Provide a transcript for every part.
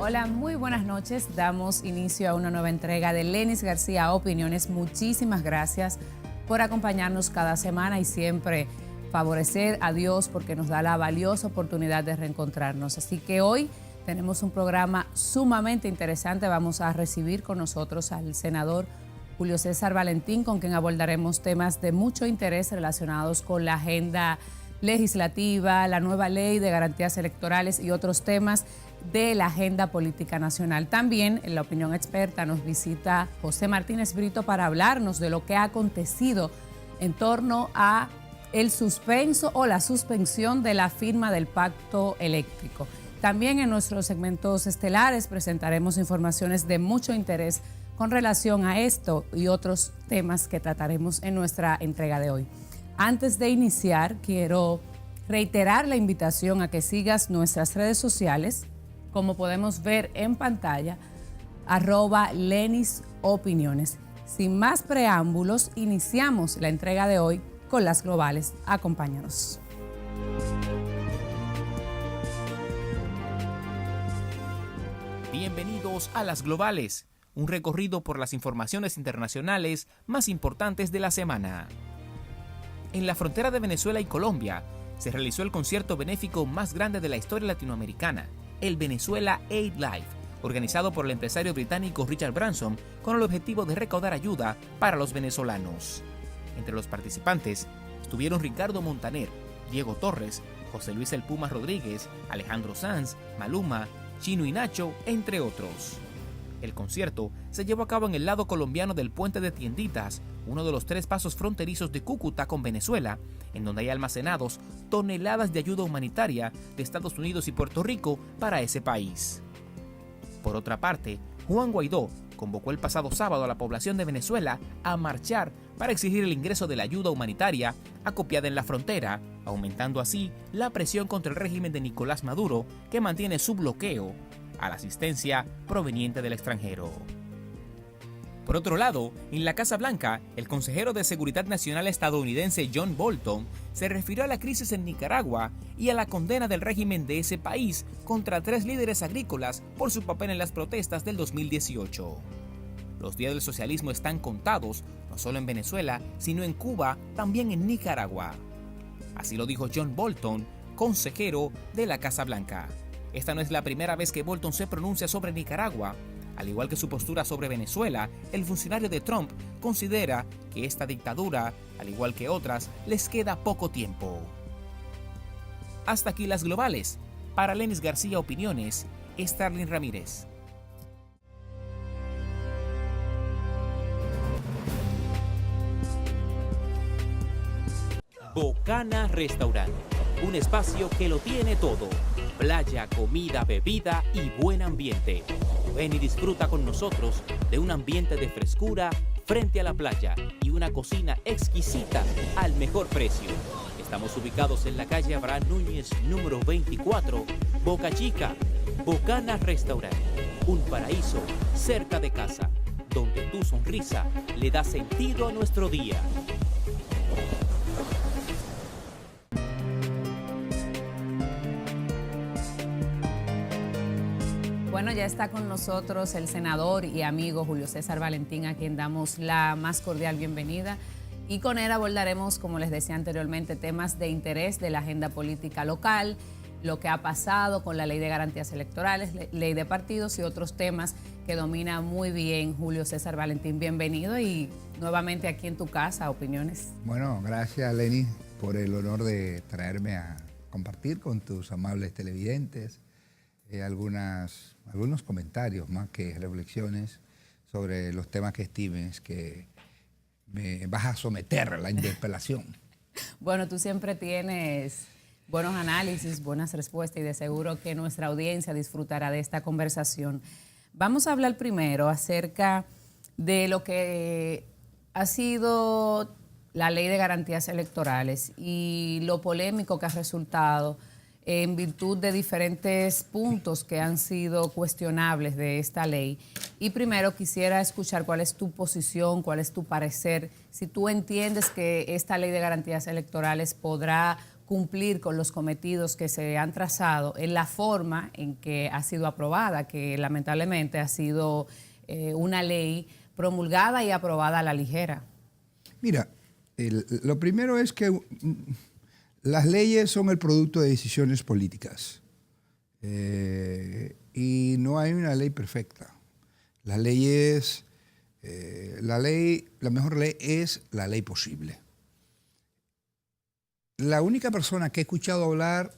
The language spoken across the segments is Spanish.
Hola, muy buenas noches. Damos inicio a una nueva entrega de Lenis García Opiniones. Muchísimas gracias por acompañarnos cada semana y siempre favorecer a Dios porque nos da la valiosa oportunidad de reencontrarnos. Así que hoy tenemos un programa sumamente interesante. Vamos a recibir con nosotros al senador Julio César Valentín, con quien abordaremos temas de mucho interés relacionados con la agenda legislativa, la nueva ley de garantías electorales y otros temas de la agenda política nacional. También en la opinión experta nos visita José Martínez Brito para hablarnos de lo que ha acontecido en torno a el suspenso o la suspensión de la firma del pacto eléctrico. También en nuestros segmentos estelares presentaremos informaciones de mucho interés con relación a esto y otros temas que trataremos en nuestra entrega de hoy. Antes de iniciar, quiero reiterar la invitación a que sigas nuestras redes sociales, como podemos ver en pantalla, @LenisOpiniones. Sin más preámbulos, iniciamos la entrega de hoy con las globales. Acompáñanos. Bienvenidos a Las Globales, un recorrido por las informaciones internacionales más importantes de la semana. En la frontera de Venezuela y Colombia se realizó el concierto benéfico más grande de la historia latinoamericana, el Venezuela Aid Live, organizado por el empresario británico Richard Branson con el objetivo de recaudar ayuda para los venezolanos. Entre los participantes estuvieron Ricardo Montaner, Diego Torres, José Luis El Puma Rodríguez, Alejandro Sanz, Maluma, Chino y Nacho, entre otros. El concierto se llevó a cabo en el lado colombiano del Puente de Tienditas, uno de los 3 pasos fronterizos de Cúcuta con Venezuela, en donde hay almacenados toneladas de ayuda humanitaria de Estados Unidos y Puerto Rico para ese país. Por otra parte, Juan Guaidó convocó el pasado sábado a la población de Venezuela a marchar para exigir el ingreso de la ayuda humanitaria acopiada en la frontera, aumentando así la presión contra el régimen de Nicolás Maduro, que mantiene su bloqueo a la asistencia proveniente del extranjero. Por otro lado, en la Casa Blanca, el consejero de Seguridad Nacional estadounidense John Bolton se refirió a la crisis en Nicaragua y a la condena del régimen de ese país contra 3 líderes agrícolas por su papel en las protestas del 2018. Los días del socialismo están contados, no solo en Venezuela, sino en Cuba, también en Nicaragua. Así lo dijo John Bolton, consejero de la Casa Blanca. Esta no es la primera vez que Bolton se pronuncia sobre Nicaragua. Al igual que su postura sobre Venezuela, el funcionario de Trump considera que esta dictadura, al igual que otras, les queda poco tiempo. Hasta aquí las globales. Para Lenis García Opiniones, Starling Ramírez. Bocana Restaurant, un espacio que lo tiene todo: playa, comida, bebida y buen ambiente. Ven y disfruta con nosotros de un ambiente de frescura frente a la playa y una cocina exquisita al mejor precio. Estamos ubicados en la calle Abraham Núñez, número 24, Boca Chica. Bocana Restaurant, un paraíso cerca de casa, donde tu sonrisa le da sentido a nuestro día. Bueno, ya está con nosotros el senador y amigo Julio César Valentín, a quien damos la más cordial bienvenida. Y con él abordaremos, como les decía anteriormente, temas de interés de la agenda política local, lo que ha pasado con la ley de garantías electorales, ley de partidos y otros temas que domina muy bien Julio César Valentín. Bienvenido y nuevamente aquí en tu casa, Opiniones. Bueno, gracias Lenis por el honor de traerme a compartir con tus amables televidentes algunos comentarios más que reflexiones sobre los temas que estimes que me vas a someter a la interpelación. Bueno, tú siempre tienes buenos análisis, buenas respuestas y de seguro que nuestra audiencia disfrutará de esta conversación. Vamos a hablar primero acerca de lo que ha sido la ley de garantías electorales y lo polémico que ha resultado en virtud de diferentes puntos que han sido cuestionables de esta ley. Y primero quisiera escuchar cuál es tu posición, cuál es tu parecer, si tú entiendes que esta ley de garantías electorales podrá cumplir con los cometidos que se han trazado en la forma en que ha sido aprobada, que lamentablemente ha sido una ley promulgada y aprobada a la ligera. Mira, lo primero es que las leyes son el producto de decisiones políticas y no hay una ley perfecta. Las leyes, la mejor ley es la ley posible. La única persona que he escuchado hablar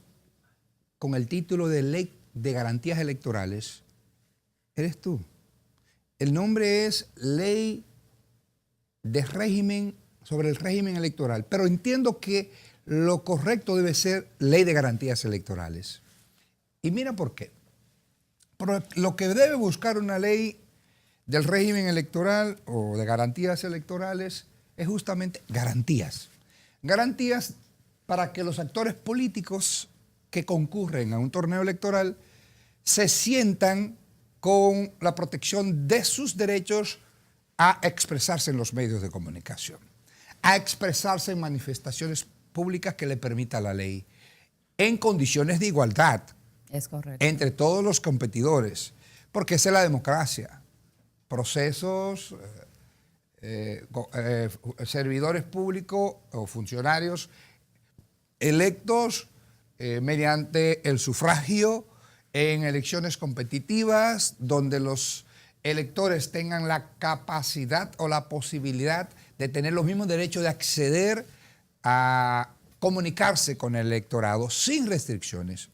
con el título de Ley de Garantías Electorales eres tú. El nombre es Ley de Régimen, sobre el régimen electoral, pero entiendo que lo correcto debe ser Ley de Garantías Electorales. Y mira por qué. Porque lo que debe buscar una ley del régimen electoral o de garantías electorales es justamente garantías. Garantías para que los actores políticos que concurren a un torneo electoral se sientan con la protección de sus derechos a expresarse en los medios de comunicación, a expresarse en manifestaciones públicas que le permita la ley, en condiciones de igualdad. Es correcto. Entre todos los competidores, porque esa es la democracia. Procesos, servidores públicos o funcionarios electos mediante el sufragio en elecciones competitivas, donde los electores tengan la capacidad o la posibilidad de tener los mismos derechos de acceder a comunicarse con el electorado sin restricciones.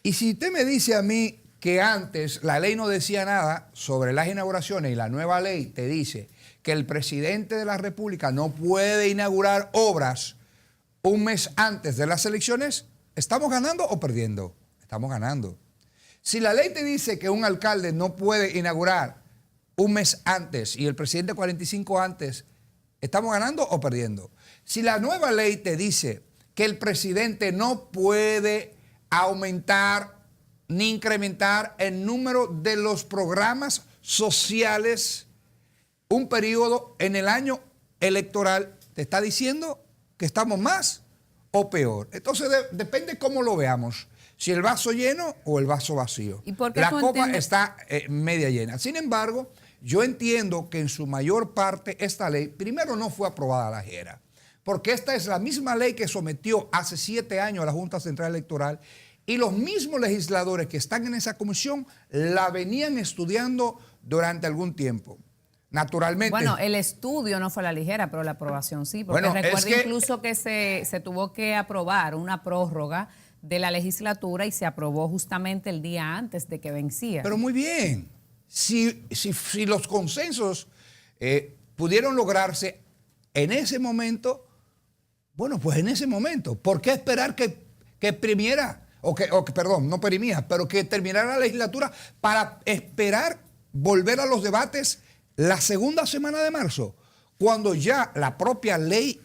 Y si usted me dice a mí que antes la ley no decía nada sobre las inauguraciones y la nueva ley te dice que el presidente de la República no puede inaugurar obras un mes antes de las elecciones, ¿estamos ganando o perdiendo? Estamos ganando. Si la ley te dice que un alcalde no puede inaugurar un mes antes y el presidente 45 antes, ¿estamos ganando o perdiendo? Si la nueva ley te dice que el presidente no puede aumentar ni incrementar el número de los programas sociales un periodo en el año electoral, te está diciendo que estamos más o peor. Entonces depende cómo lo veamos, si el vaso lleno o el vaso vacío. ¿Y por qué la tú copa entiendes? está media llena. Sin embargo, yo entiendo que en su mayor parte esta ley, primero, no fue aprobada a la ligera, porque esta es la misma ley que sometió hace 7 años a la Junta Central Electoral y los mismos legisladores que están en esa comisión la venían estudiando durante algún tiempo. Naturalmente. Bueno, el estudio no fue a la ligera, pero la aprobación sí, porque Bueno, recuerda es que incluso que se tuvo que aprobar una prórroga de la legislatura y se aprobó justamente el día antes de que vencía. Pero muy bien, si los consensos pudieron lograrse en ese momento, bueno, pues en ese momento, ¿por qué esperar que primiera, perdón, no perimía, pero que terminara la legislatura para esperar volver a los debates la segunda semana de marzo, cuando ya la propia ley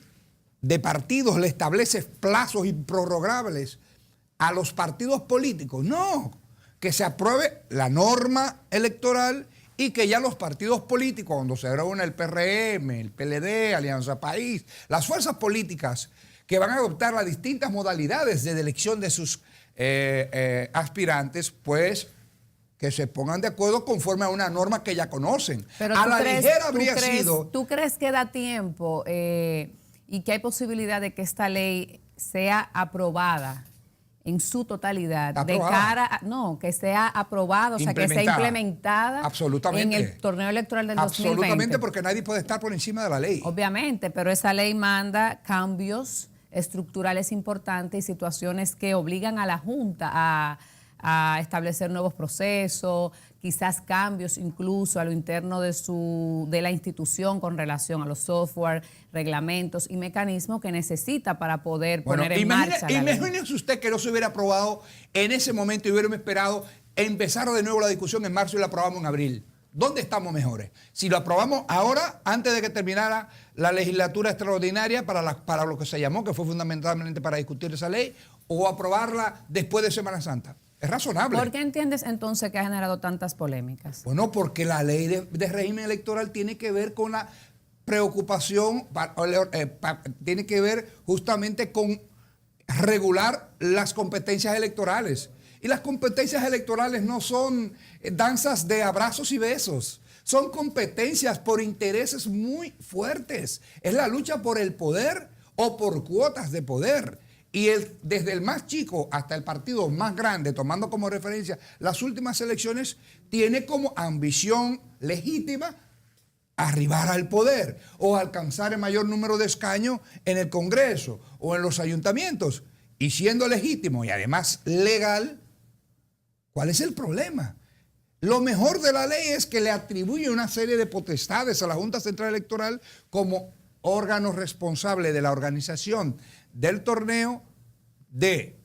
de partidos le establece plazos improrrogables a los partidos políticos? No, que se apruebe la norma electoral y que ya los partidos políticos, cuando se reúne el PRM, el PLD, Alianza País, las fuerzas políticas que van a adoptar las distintas modalidades de elección de sus aspirantes, pues que se pongan de acuerdo conforme a una norma que ya conocen. Pero a la ligera habría sido... ¿Tú crees que da tiempo y que hay posibilidad de que esta ley sea aprobada en su totalidad? ¿Aprobada? Que sea aprobada, o sea, que sea implementada absolutamente en el torneo electoral del 2020. Absolutamente, porque nadie puede estar por encima de la ley. Obviamente, pero esa ley manda cambios estructurales importantes y situaciones que obligan a la Junta a establecer nuevos procesos, quizás cambios incluso a lo interno de la institución con relación a los software, reglamentos y mecanismos que necesita para poder poner en marcha la ley. Imagínese usted que no se hubiera aprobado en ese momento y hubiéramos esperado empezar de nuevo la discusión en marzo y la aprobamos en abril. ¿Dónde estamos mejores? Si lo aprobamos ahora, antes de que terminara la legislatura extraordinaria para lo que se llamó, que fue fundamentalmente para discutir esa ley, o aprobarla después de Semana Santa. Es razonable. ¿Por qué entiendes entonces que ha generado tantas polémicas? Bueno, porque la ley de régimen electoral tiene que ver con la preocupación, tiene que ver justamente con regular las competencias electorales. Y las competencias electorales no son danzas de abrazos y besos. Son competencias por intereses muy fuertes. Es la lucha por el poder o por cuotas de poder. Y desde el más chico hasta el partido más grande, tomando como referencia las últimas elecciones, tiene como ambición legítima arribar al poder o alcanzar el mayor número de escaños en el Congreso o en los ayuntamientos. Y siendo legítimo y además legal, ¿cuál es el problema? Lo mejor de la ley es que le atribuye una serie de potestades a la Junta Central Electoral como órgano responsable de la organización del torneo, de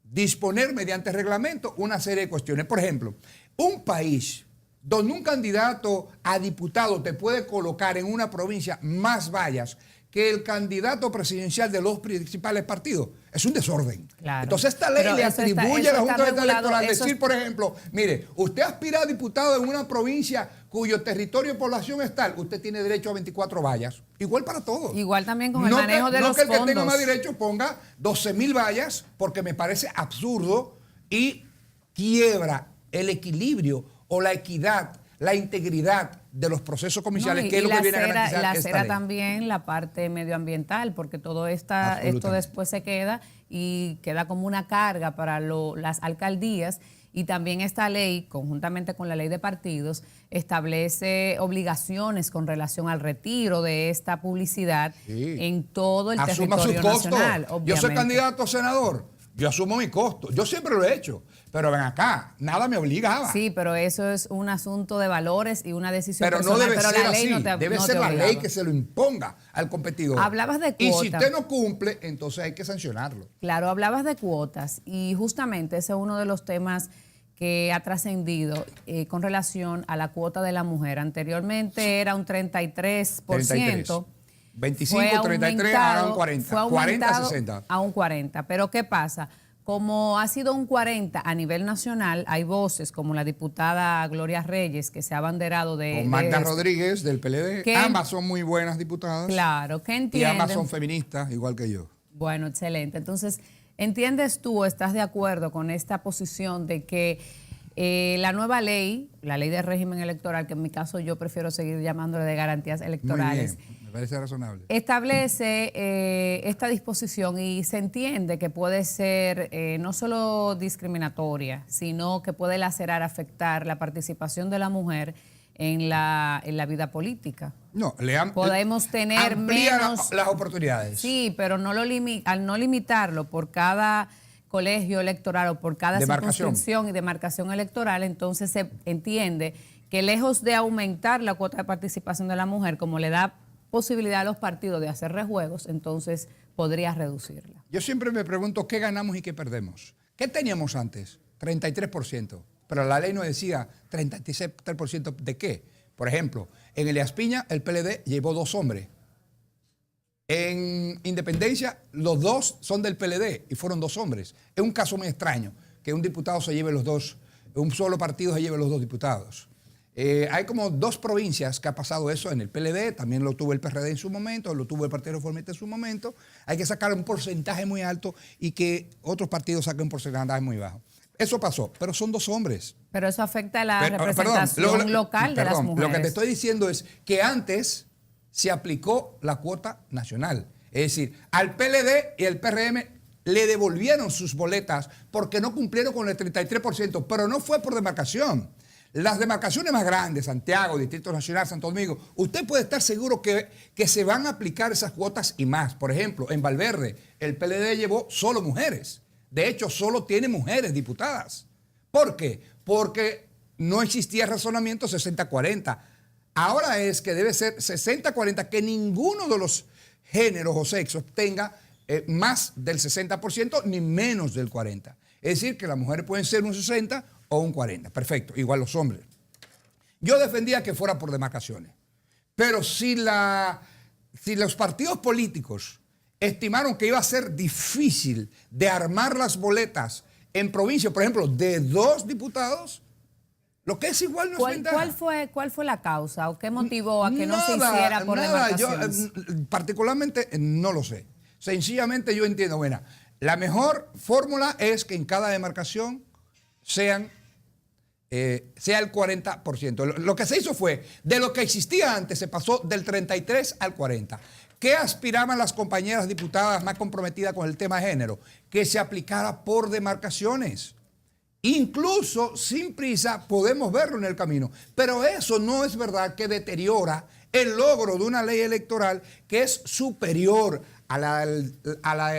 disponer mediante reglamento una serie de cuestiones. Por ejemplo, un país donde un candidato a diputado te puede colocar en una provincia más vallas que el candidato presidencial de los principales partidos, es un desorden. Claro. Entonces esta ley le atribuye a la Junta Central Electoral decir, por ejemplo, mire, usted aspira a diputado en una provincia cuyo territorio de población es tal, usted tiene derecho a 24 vallas. Igual para todos. Igual también con el manejo de los fondos. No que el que tenga más derecho ponga 12.000 vallas, porque me parece absurdo y quiebra el equilibrio o la equidad, la integridad de los procesos comerciales, que es lo que viene a garantizar la esta acera ley. También la parte medioambiental, porque todo esto después se queda y queda como una carga para las alcaldías. Y también esta ley, conjuntamente con la ley de partidos, establece obligaciones con relación al retiro de esta publicidad en todo el territorio nacional. Yo soy candidato a senador, yo asumo mi costo. Yo siempre lo he hecho. Pero ven acá, nada me obligaba. Sí, pero eso es un asunto de valores y una decisión pero personal. No debe pero ser la ley así. Debe ser la ley que se lo imponga al competidor. Hablabas de cuotas. Y si usted no cumple, entonces hay que sancionarlo. Claro, hablabas de cuotas y justamente ese es uno de los temas que ha trascendido con relación a la cuota de la mujer. Anteriormente era un 33%. 33. 25, 33, ahora un 40. Fue aumentado 40, 60. A un 40. Pero ¿qué pasa? Como ha sido un 40 a nivel nacional, hay voces como la diputada Gloria Reyes, que se ha abanderado de... O Magda Rodríguez, del PLD. Ambas son muy buenas diputadas. Claro, ¿qué entienden? Y ambas son feministas, igual que yo. Bueno, excelente. Entonces, ¿entiendes tú, estás de acuerdo con esta posición de que la nueva ley, la ley de régimen electoral, que en mi caso yo prefiero seguir llamándole de garantías electorales... Muy bien. Me parece razonable. Establece esta disposición y se entiende que puede ser no solo discriminatoria, sino que puede lacerar, afectar la participación de la mujer en la vida política? No, podemos tener menos las oportunidades. Sí, pero no al no limitarlo por cada colegio electoral o por cada circunscripción y demarcación electoral, entonces se entiende que lejos de aumentar la cuota de participación de la mujer, como le da posibilidad a los partidos de hacer rejuegos, entonces podría reducirla. Yo siempre me pregunto qué ganamos y qué perdemos. ¿Qué teníamos antes? 33%. Pero la ley no decía 33% de qué. Por ejemplo, en Elías Piña, el PLD llevó 2 hombres. En Independencia, los 2 son del PLD y fueron 2 hombres. Es un caso muy extraño que un diputado se lleve los 2, un solo partido se lleve los 2 diputados. Hay como 2 provincias que ha pasado eso en el PLD, también lo tuvo el PRD en su momento, lo tuvo el Partido Reformista en su momento. Hay que sacar un porcentaje muy alto y que otros partidos saquen un porcentaje muy bajo. Eso pasó, pero son 2 hombres. Pero eso afecta a la representación local de las mujeres. Lo que te estoy diciendo es que antes se aplicó la cuota nacional. Es decir, al PLD y al PRM le devolvieron sus boletas porque no cumplieron con el 33%, pero no fue por demarcación. Las demarcaciones más grandes, Santiago, Distrito Nacional, Santo Domingo, usted puede estar seguro que se van a aplicar esas cuotas y más. Por ejemplo, en Valverde, el PLD llevó solo mujeres. De hecho, solo tiene mujeres diputadas. ¿Por qué? Porque no existía razonamiento 60-40. Ahora es que debe ser 60-40, que ninguno de los géneros o sexos tenga más del 60% ni menos del 40%. Es decir, que las mujeres pueden ser un 60 o un 40. Perfecto, igual los hombres. Yo defendía que fuera por demarcaciones. Pero si los partidos políticos estimaron que iba a ser difícil de armar las boletas en provincia, por ejemplo, de 2 diputados, lo que es igual no es ventaja. ¿Cuál fue la causa o qué motivó a que no se hiciera por demarcaciones? Yo particularmente no lo sé. Sencillamente yo entiendo, bueno, La mejor fórmula es que en cada demarcación sea el 40%. Lo que se hizo fue, de lo que existía antes, se pasó del 33 al 40. ¿Qué aspiraban las compañeras diputadas más comprometidas con el tema de género? Que se aplicara por demarcaciones. Incluso sin prisa podemos verlo en el camino. Pero eso no es verdad que deteriora el logro de una ley electoral que es superior a la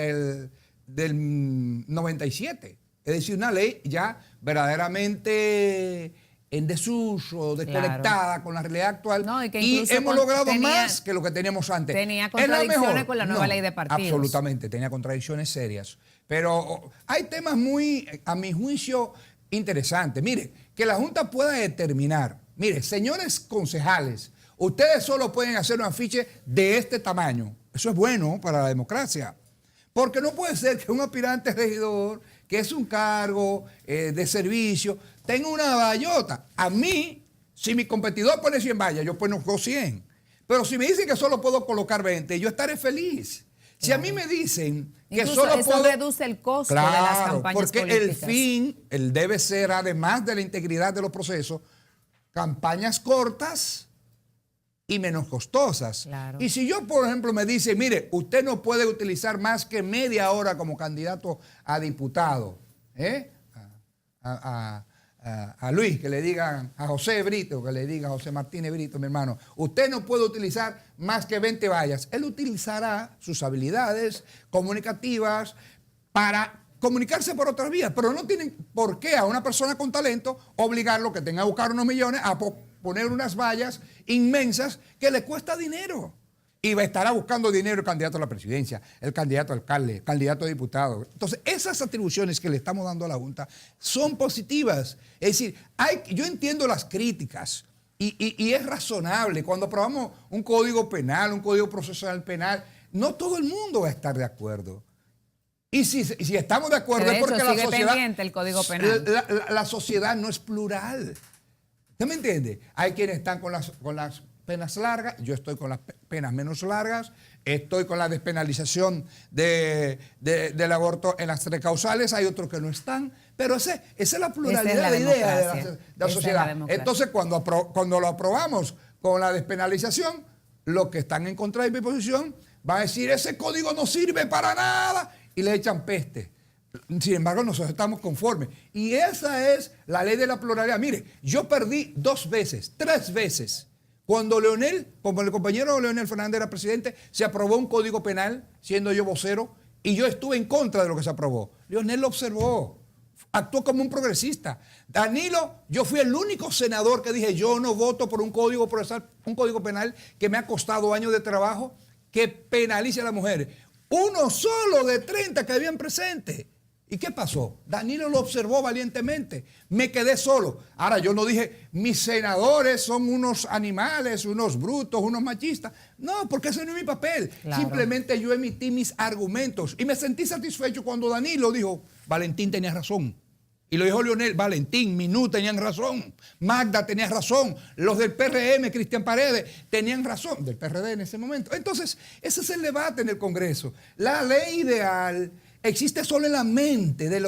del 97. Es decir, una ley ya verdaderamente en desuso, desconectada con la realidad actual. No, y hemos logrado más que lo que teníamos antes. Tenía contradicciones con la nueva ley de partidos. Absolutamente, tenía contradicciones serias. Pero hay temas muy, a mi juicio, interesantes. Mire, que la Junta pueda determinar, mire, señores concejales, ustedes solo pueden hacer un afiche de este tamaño. Eso es bueno para la democracia. Porque no puede ser que un aspirante regidor, que es un cargo de servicio, tenga una vallota. A mí, si mi competidor pone 100 vallas, yo pongo 100. Pero si me dicen que solo puedo colocar 20, yo estaré feliz. Si a mí me dicen que incluso solo eso puedo... reduce el costo de las campañas porque políticas. el debe ser, además de la integridad de los procesos, campañas cortas y menos costosas. Claro. Y si yo, por ejemplo, me dice, mire, usted no puede utilizar más que media hora como candidato a diputado, a Luis, que le digan, a José Brito, que le diga a José Martínez Brito, mi hermano, usted no puede utilizar más que 20 vallas. Él utilizará sus habilidades comunicativas para comunicarse por otras vías, pero no tienen por qué a una persona con talento obligarlo que tenga que buscar unos millones a poner unas vallas inmensas que le cuesta dinero. Y estará buscando dinero el candidato a la presidencia, el candidato a alcalde, el candidato a diputado. Entonces, esas atribuciones que le estamos dando a la Junta son positivas. Es decir, yo entiendo las críticas y es razonable. Cuando aprobamos un código penal, un código procesal penal, no todo el mundo va a estar de acuerdo. Y si estamos de acuerdo es porque la sociedad... pendiente el código penal. La sociedad no es plural. ¿Usted me entiende? Hay quienes están con las penas largas, yo estoy con las penas menos largas, estoy con la despenalización del aborto en las 3 causales, hay otros que no están, pero esa es la pluralidad de ideas de la sociedad. Entonces, cuando lo aprobamos con la despenalización, los que están en contra de mi posición van a decir, ese código no sirve para nada, y le echan peste. Sin embargo, nosotros estamos conformes. Y esa es la ley de la pluralidad. Mire, yo perdí 2 veces, 3 veces. Cuando como el compañero Leonel Fernández era presidente, se aprobó un código penal, siendo yo vocero, y yo estuve en contra de lo que se aprobó. Leonel lo observó, actuó como un progresista. Danilo, yo fui el único senador que dije, yo no voto por un código procesal, un código penal que me ha costado años de trabajo, que penalice a las mujeres. Uno solo de 30 que habían presente. ¿Y qué pasó? Danilo lo observó valientemente. Me quedé solo. Ahora, yo no dije, mis senadores son unos animales, unos brutos, unos machistas. No, porque ese no es mi papel. Claro. Simplemente yo emití mis argumentos. Y me sentí satisfecho cuando Danilo dijo, Valentín tenía razón. Y lo dijo Leonel, Valentín, Minú tenían razón. Magda tenía razón. Los del PRM, Cristian Paredes, tenían razón. Del PRD en ese momento. Entonces, ese es el debate en el Congreso. La ley ideal existe solo en la mente de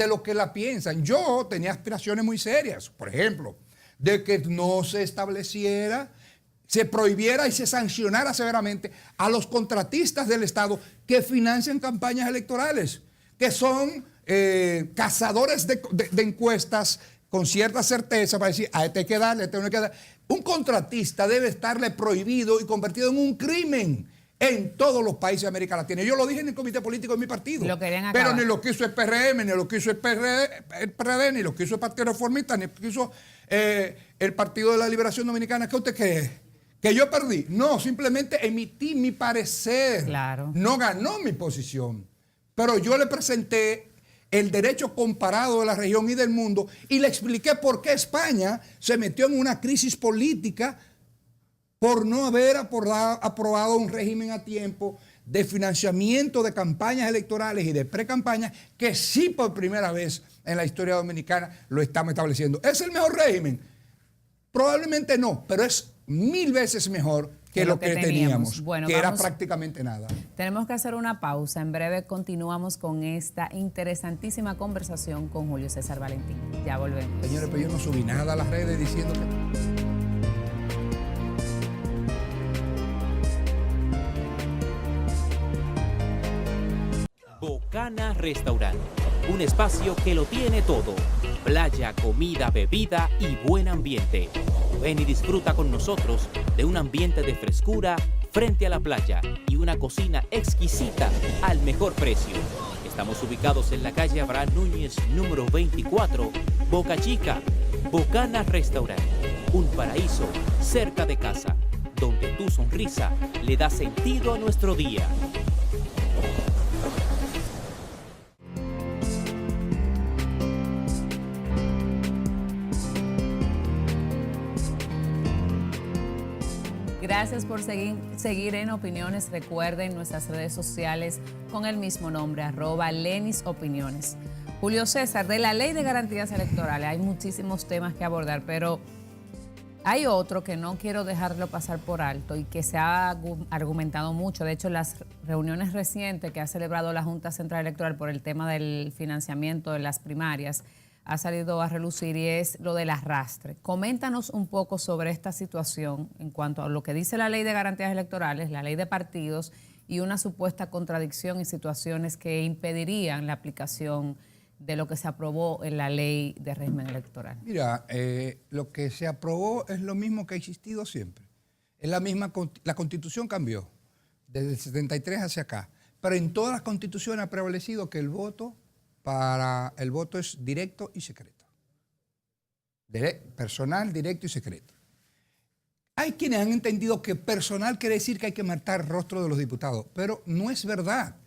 lo que la piensan. Yo tenía aspiraciones muy serias, por ejemplo, de que no se estableciera, se prohibiera y se sancionara severamente a los contratistas del Estado que financian campañas electorales, que son cazadores de encuestas con cierta certeza para decir, a este hay que darle, a este no hay que darle. Un contratista debe estarle prohibido y convertido en un crimen en todos los países de América Latina. Yo lo dije en el comité político de mi partido. Pero ni lo quiso el PRM, ni lo quiso el PRD, ni lo quiso el Partido Reformista, ni lo quiso el Partido de la Liberación Dominicana. ¿Qué usted cree? ¿Que yo perdí? No, simplemente emití mi parecer. Claro. No ganó mi posición. Pero yo le presenté el derecho comparado de la región y del mundo y le expliqué por qué España se metió en una crisis política por no haber aprobado un régimen a tiempo de financiamiento de campañas electorales y de pre-campañas que sí por primera vez en la historia dominicana lo estamos estableciendo. ¿Es el mejor régimen? Probablemente no, pero es 1000 veces mejor que lo que teníamos, bueno, que era prácticamente nada. Tenemos que hacer una pausa. En breve continuamos con esta interesantísima conversación con Julio César Valentín. Ya volvemos. Señores, pero yo no subí nada a las redes diciendo que... Bocana Restaurant, un espacio que lo tiene todo: playa, comida, bebida y buen ambiente. Ven y disfruta con nosotros de un ambiente de frescura frente a la playa y una cocina exquisita al mejor precio. Estamos ubicados en la calle Abraham Núñez, número 24, Boca Chica. Bocana Restaurant, un paraíso cerca de casa, donde tu sonrisa le da sentido a nuestro día. Gracias por seguir en Opiniones. Recuerden nuestras redes sociales con el mismo nombre, @LenisOpiniones. Julio César, de la Ley de Garantías Electorales hay muchísimos temas que abordar, pero hay otro que no quiero dejarlo pasar por alto y que se ha argumentado mucho. De hecho, las reuniones recientes que ha celebrado la Junta Central Electoral por el tema del financiamiento de las primarias ha salido a relucir, y es lo del arrastre. Coméntanos un poco sobre esta situación en cuanto a lo que dice la Ley de Garantías Electorales, la Ley de Partidos, y una supuesta contradicción y situaciones que impedirían la aplicación de lo que se aprobó en la Ley de Régimen Electoral. Mira, lo que se aprobó es lo mismo que ha existido siempre. Es la misma, la Constitución cambió desde el 73 hacia acá, pero en todas las constituciones ha prevalecido que el voto es directo y secreto. Personal, directo y secreto. Hay quienes han entendido que personal quiere decir que hay que marcar el rostro de los diputados, pero no es verdad,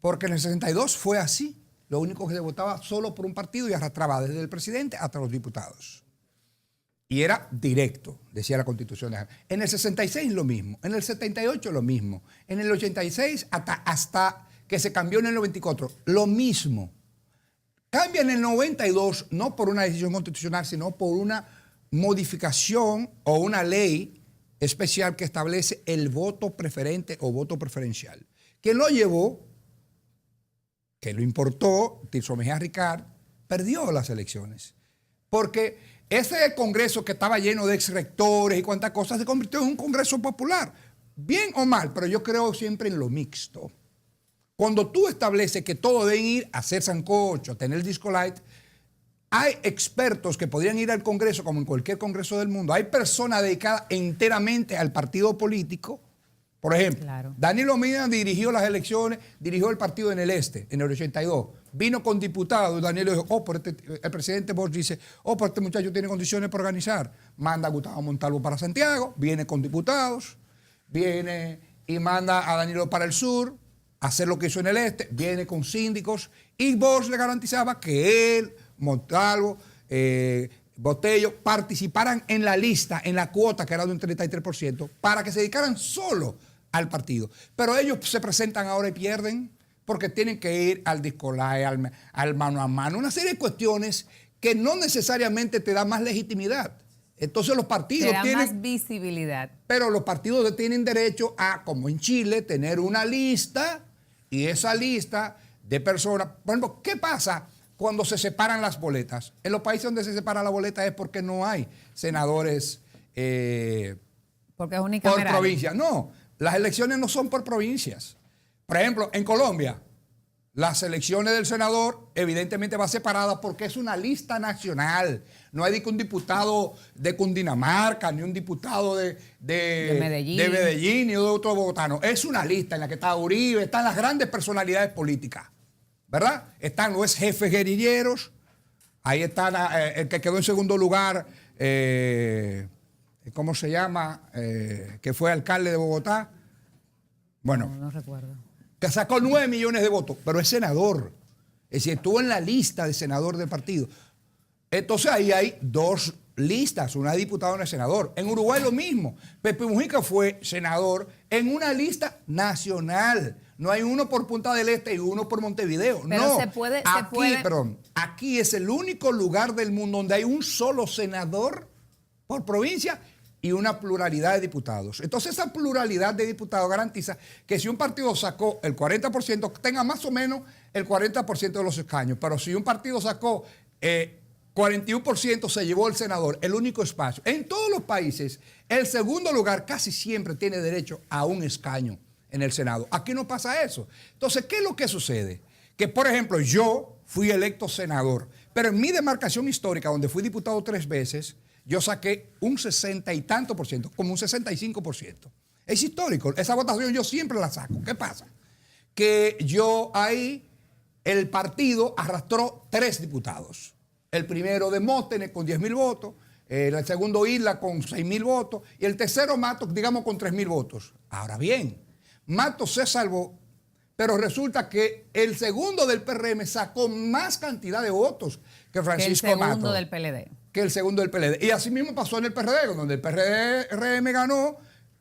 porque en el 62 fue así. Lo único que se votaba solo por un partido y arrastraba desde el presidente hasta los diputados. Y era directo, decía la Constitución. En el 66 lo mismo, en el 78 lo mismo, en el 86 hasta que se cambió en el 94, lo mismo. Cambia en el 92 no por una decisión constitucional, sino por una modificación o una ley especial que establece el voto preferente o voto preferencial. Quien lo llevó, que lo importó, Tirso Mejía Ricard, perdió las elecciones. Porque ese congreso que estaba lleno de exrectores y cuantas cosas se convirtió en un congreso popular. Bien o mal, pero yo creo siempre en lo mixto. Cuando tú estableces que todos deben ir a hacer sancocho, a tener disco light, hay expertos que podrían ir al Congreso, como en cualquier Congreso del mundo. Hay personas dedicadas enteramente al partido político. Por ejemplo, claro. Danilo Medina dirigió las elecciones, dirigió el partido en el Este, en el 82. Vino con diputados y Danilo dijo, el presidente Bosch dice, pero este muchacho tiene condiciones para organizar. Manda a Gustavo Montalvo para Santiago, viene con diputados, viene y manda a Danilo para el sur, hacer lo que hizo en el Este, viene con síndicos, y Bosch le garantizaba que él, Montalvo, Botello, participaran en la lista, en la cuota que era de un 33%, para que se dedicaran solo al partido. Pero ellos se presentan ahora y pierden porque tienen que ir al disco live, al mano a mano, una serie de cuestiones que no necesariamente te dan más legitimidad. Entonces los partidos tienen más visibilidad. Pero los partidos tienen derecho a, como en Chile, tener una lista, y esa lista de personas. Por ejemplo, ¿qué pasa cuando se separan las boletas? En los países donde se separa la boleta es porque no hay senadores porque es por provincia. No, las elecciones no son por provincias. Por ejemplo, en Colombia, las elecciones del senador evidentemente va separada porque es una lista nacional. No hay un diputado de Cundinamarca, ni un diputado de Medellín, ni de otro bogotano. Es una lista en la que está Uribe, están las grandes personalidades políticas, ¿verdad? Están los jefes guerrilleros, ahí están el que quedó en segundo lugar, ¿cómo se llama? Que fue alcalde de Bogotá. Bueno, no recuerdo. Que sacó 9 millones de votos, pero es senador. Es decir, estuvo en la lista de senador del partido. Entonces ahí hay dos listas, una de diputado y una de senador. En Uruguay lo mismo. Pepe Mujica fue senador en una lista nacional. No hay uno por Punta del Este y uno por Montevideo. Pero no, aquí es el único lugar del mundo donde hay un solo senador por provincia y una pluralidad de diputados. Entonces esa pluralidad de diputados garantiza que si un partido sacó el 40%, tenga más o menos el 40% de los escaños, pero si un partido sacó 41%, se llevó el senador, el único espacio. En todos los países, el segundo lugar casi siempre tiene derecho a un escaño en el Senado. Aquí no pasa eso. Entonces, ¿qué es lo que sucede? Que, por ejemplo, yo fui electo senador, pero en mi demarcación histórica, donde fui diputado 3 veces, yo saqué un 60 y tanto por ciento, como un 65%. Es histórico. Esa votación yo siempre la saco. ¿Qué pasa? Que yo ahí, el partido arrastró 3 diputados. El primero Demóstenes con 10,000 votos, el segundo Isla con 6,000 votos y el tercero Matos, digamos, con 3,000 votos. Ahora bien, Matos se salvó, pero resulta que el segundo del PRM sacó más cantidad de votos que Francisco Matos. Que el segundo del PLD. Que el segundo del PLD. Y así mismo pasó en el PRD, donde el PRM ganó,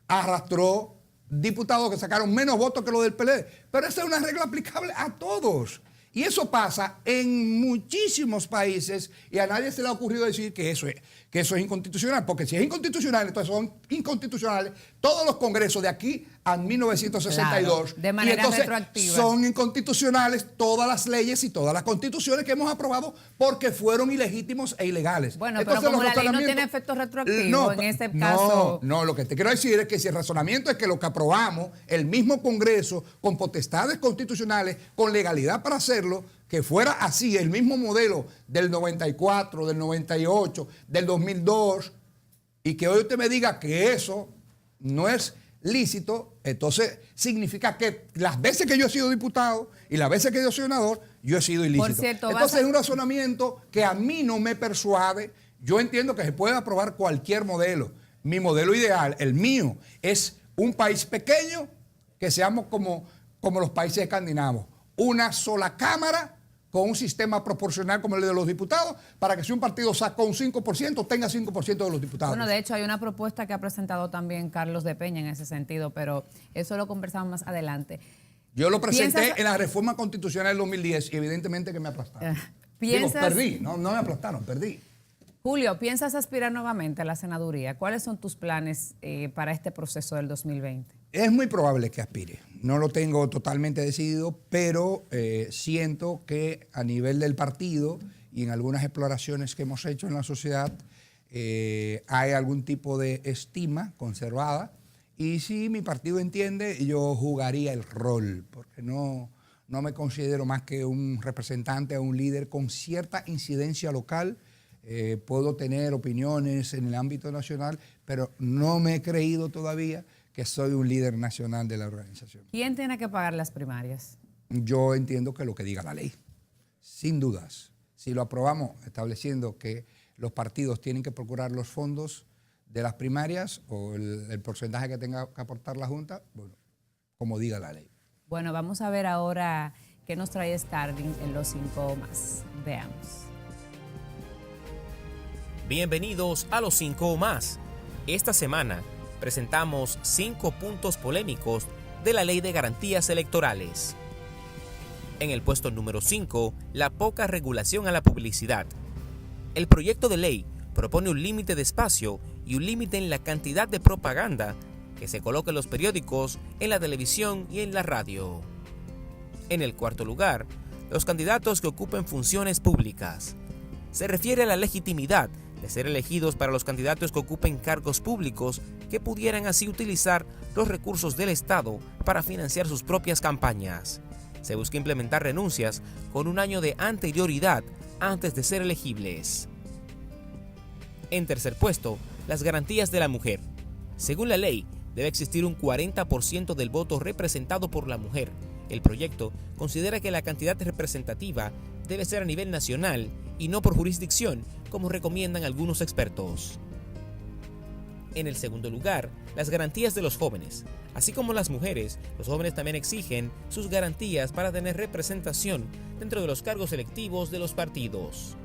arrastró diputados que sacaron menos votos que los del PLD. Pero esa es una regla aplicable a todos. Y eso pasa en muchísimos países y a nadie se le ha ocurrido decir que eso es inconstitucional, porque si es inconstitucional, entonces son inconstitucionales todos los congresos de aquí a 1962. Claro, de manera retroactiva. Son inconstitucionales todas las leyes y todas las constituciones que hemos aprobado porque fueron ilegítimos e ilegales. Bueno, entonces, pero como la ley no tiene efecto retroactivo, no, en este caso... No, lo que te quiero decir es que si el razonamiento es que lo que aprobamos, el mismo Congreso, con potestades constitucionales, con legalidad para hacerlo, que fuera así, el mismo modelo del 94, del 98, del 2002, y que hoy usted me diga que eso no es lícito, entonces significa que las veces que yo he sido diputado y las veces que yo soy senador, yo he sido ilícito. Por cierto, entonces es un razonamiento que a mí no me persuade. Yo entiendo que se puede aprobar cualquier modelo. Mi modelo ideal, el mío, es un país pequeño, que seamos como los países escandinavos. Una sola cámara con un sistema proporcional como el de los diputados, para que si un partido saca un 5%, tenga 5% de los diputados. Bueno, de hecho hay una propuesta que ha presentado también Carlos de Peña en ese sentido, pero eso lo conversamos más adelante. Yo lo presenté en la reforma constitucional del 2010 y evidentemente que me aplastaron. Perdí, no me aplastaron, perdí. Julio, ¿piensas aspirar nuevamente a la senaduría? ¿Cuáles son tus planes para este proceso del 2020? Es muy probable que aspire. No lo tengo totalmente decidido, pero siento que a nivel del partido y en algunas exploraciones que hemos hecho en la sociedad hay algún tipo de estima conservada. Y si mi partido entiende, yo jugaría el rol, porque no me considero más que un representante o un líder con cierta incidencia local. Puedo tener opiniones en el ámbito nacional, pero no me he creído todavía que soy un líder nacional de la organización. ¿Quién tiene que pagar las primarias? Yo entiendo que lo que diga la ley, sin dudas. Si lo aprobamos estableciendo que los partidos tienen que procurar los fondos de las primarias o el porcentaje que tenga que aportar la Junta, bueno, como diga la ley. Bueno, vamos a ver ahora qué nos trae Starling en los 5 más. Veamos. Bienvenidos a los 5 más. Esta semana presentamos 5 puntos polémicos de la Ley de Garantías Electorales. En el puesto número 5, la poca regulación a la publicidad. El proyecto de ley propone un límite de espacio y un límite en la cantidad de propaganda que se coloca en los periódicos, en la televisión y en la radio. En el cuarto lugar, los candidatos que ocupen funciones públicas. Se refiere a la legitimidad de ser elegidos para los candidatos que ocupen cargos públicos que pudieran así utilizar los recursos del Estado para financiar sus propias campañas. Se busca implementar renuncias con un año de anterioridad antes de ser elegibles. En tercer puesto, las garantías de la mujer. Según la ley, debe existir un 40% del voto representado por la mujer. El proyecto considera que la cantidad representativa debe ser a nivel nacional y no por jurisdicción, como recomiendan algunos expertos. En el segundo lugar, las garantías de los jóvenes. Así como las mujeres, los jóvenes también exigen sus garantías para tener representación dentro de los cargos electivos de los partidos.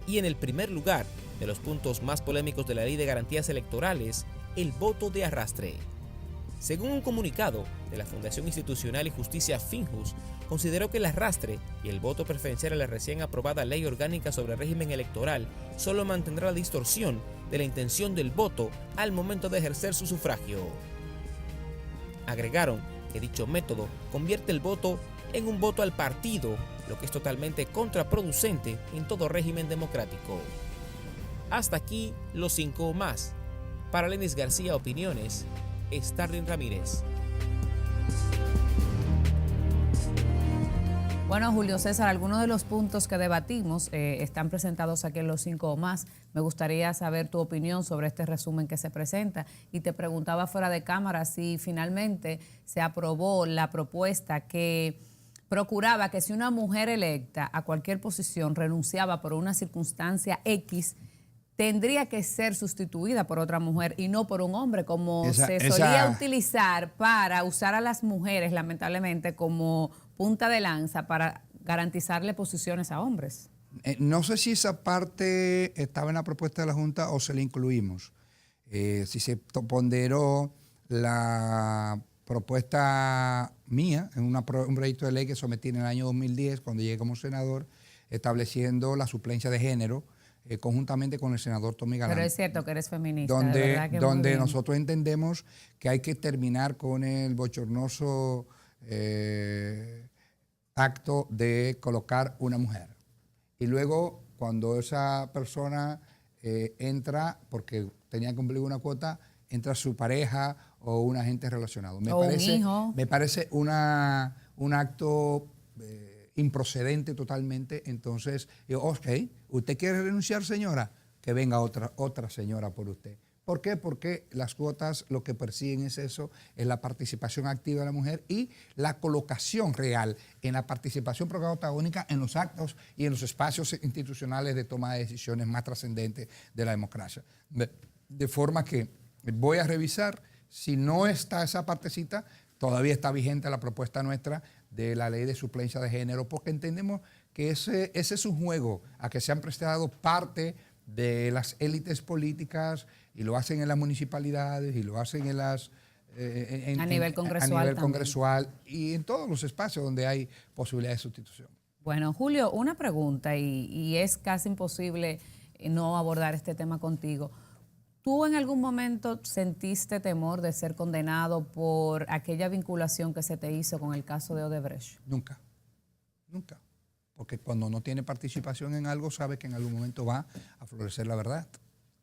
Y en el primer lugar, de los puntos más polémicos de la Ley de Garantías Electorales, el voto de arrastre. Según un comunicado de la Fundación Institucional y Justicia Finjus, consideró que el arrastre y el voto preferencial a la recién aprobada Ley Orgánica sobre Régimen Electoral solo mantendrá la distorsión de la intención del voto al momento de ejercer su sufragio. Agregaron que dicho método convierte el voto en un voto al partido, lo que es totalmente contraproducente en todo régimen democrático. Hasta aquí los 5 o más. Para Lenis García Opiniones, Starling Ramírez. Bueno, Julio César, algunos de los puntos que debatimos están presentados aquí en los 5 o más. Me gustaría saber tu opinión sobre este resumen que se presenta. Y te preguntaba fuera de cámara si finalmente se aprobó la propuesta que procuraba que si una mujer electa a cualquier posición renunciaba por una circunstancia X, tendría que ser sustituida por otra mujer y no por un hombre, como se solía utilizar para usar a las mujeres, lamentablemente, como punta de lanza para garantizarle posiciones a hombres. No sé si esa parte estaba en la propuesta de la Junta o se la incluimos. Si se ponderó la propuesta mía en un proyecto de ley que sometí en el año 2010, cuando llegué como senador, estableciendo la suplencia de género, conjuntamente con el senador Tommy Galán. Pero es cierto que eres feminista, donde nosotros entendemos que hay que terminar con el bochornoso acto de colocar una mujer. Y luego, cuando esa persona entra, porque tenía que cumplir una cuota, entra su pareja o un agente relacionado. Me parece un acto improcedente totalmente. Entonces, yo, ok, ¿usted quiere renunciar, señora? Que venga otra señora por usted. ¿Por qué? Porque las cuotas lo que persiguen es eso, es la participación activa de la mujer y la colocación real en la participación protagónica en los actos y en los espacios institucionales de toma de decisiones más trascendentes de la democracia. De forma que voy a revisar, si no está esa partecita, todavía está vigente la propuesta nuestra de la ley de suplencia de género, porque entendemos que ese es un juego a que se han prestado parte de las élites políticas y lo hacen en las municipalidades y lo hacen en las a nivel congresual y en todos los espacios donde hay posibilidad de sustitución. Bueno, Julio, una pregunta y es casi imposible no abordar este tema contigo. ¿Tú en algún momento sentiste temor de ser condenado por aquella vinculación que se te hizo con el caso de Odebrecht? Nunca, nunca. Porque cuando no tiene participación en algo, sabe que en algún momento va a florecer la verdad.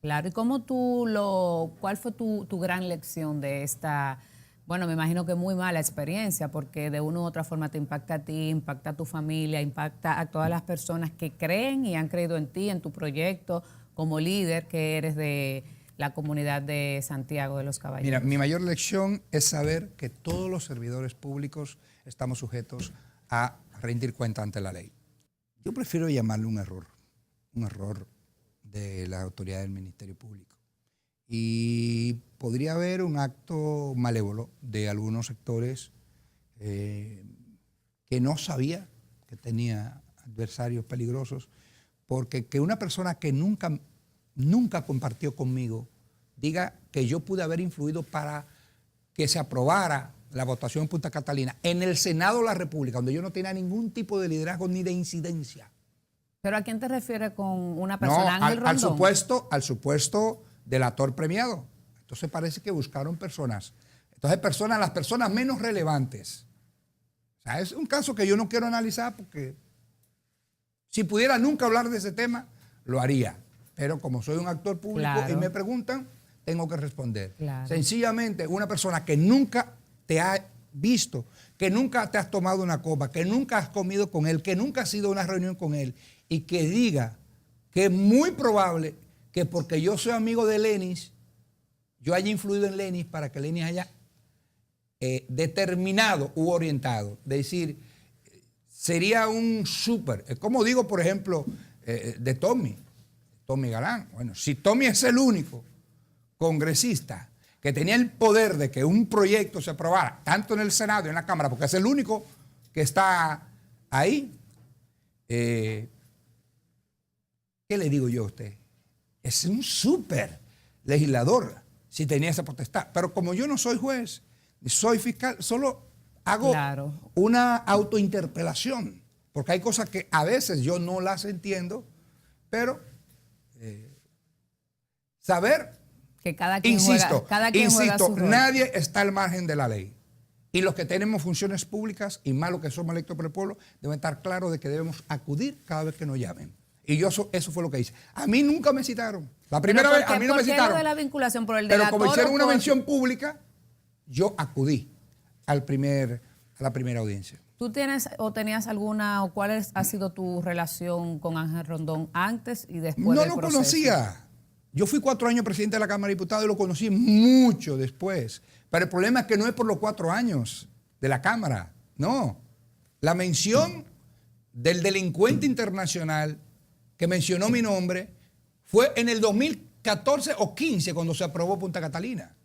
Claro, ¿y cuál fue tu gran lección de esta, bueno, me imagino que muy mala experiencia, porque de una u otra forma te impacta a ti, impacta a tu familia, impacta a todas las personas que creen y han creído en ti, en tu proyecto, como líder que eres de la comunidad de Santiago de los Caballeros? Mira, mi mayor lección es saber que todos los servidores públicos estamos sujetos a rendir cuenta ante la ley. Yo prefiero llamarle un error de la autoridad del Ministerio Público. Y podría haber un acto malévolo de algunos sectores que no sabía que tenía adversarios peligrosos, porque que una persona que nunca compartió conmigo diga que yo pude haber influido para que se aprobara la votación en Punta Catalina, en el Senado de la República, donde yo no tenía ningún tipo de liderazgo ni de incidencia. ¿Pero a quién te refieres con una persona? No, Ángel Rondón. al supuesto delator premiado. Entonces parece que buscaron personas. Entonces las personas menos relevantes. O sea, es un caso que yo no quiero analizar porque si pudiera nunca hablar de ese tema, lo haría. Pero como soy un actor público Claro. y me preguntan, tengo que responder. Claro. Sencillamente, una persona que nunca te ha visto, que nunca te has tomado una copa, que nunca has comido con él, que nunca has ido a una reunión con él y que diga que es muy probable que porque yo soy amigo de Lenis, yo haya influido en Lenis para que Lenis haya determinado u orientado. Es decir, sería un súper, como digo, por ejemplo, de Tommy Galán. Bueno, si Tommy es el único congresista que tenía el poder de que un proyecto se aprobara, tanto en el Senado y en la Cámara, porque es el único que está ahí, ¿qué le digo yo a usted? Es un súper legislador si tenía esa potestad. Pero como yo no soy juez, ni soy fiscal, solo hago una autointerpelación, porque hay cosas que a veces yo no las entiendo, pero saber, que cada quien insisto, juega su rol. nadie está al margen de la ley. Y los que tenemos funciones públicas, y más los que somos electos por el pueblo, deben estar claros de que debemos acudir cada vez que nos llamen. Y yo eso fue lo que hice. A mí nunca me citaron. La primera vez a mí no me citaron. ¿Por qué lo de la vinculación por el Pero delator? como hicieron una mención pública, yo acudí a la primera audiencia. ¿Tú tienes o tenías alguna, o cuál ha sido tu relación con Ángel Rondón antes y después del proceso? No lo conocía. Yo fui 4 años presidente de la Cámara de Diputados y lo conocí mucho después. Pero el problema es que no es por los 4 años de la Cámara. No. La mención del delincuente internacional que mencionó mi nombre fue en el 2014 o 15 cuando se aprobó Punta Catalina.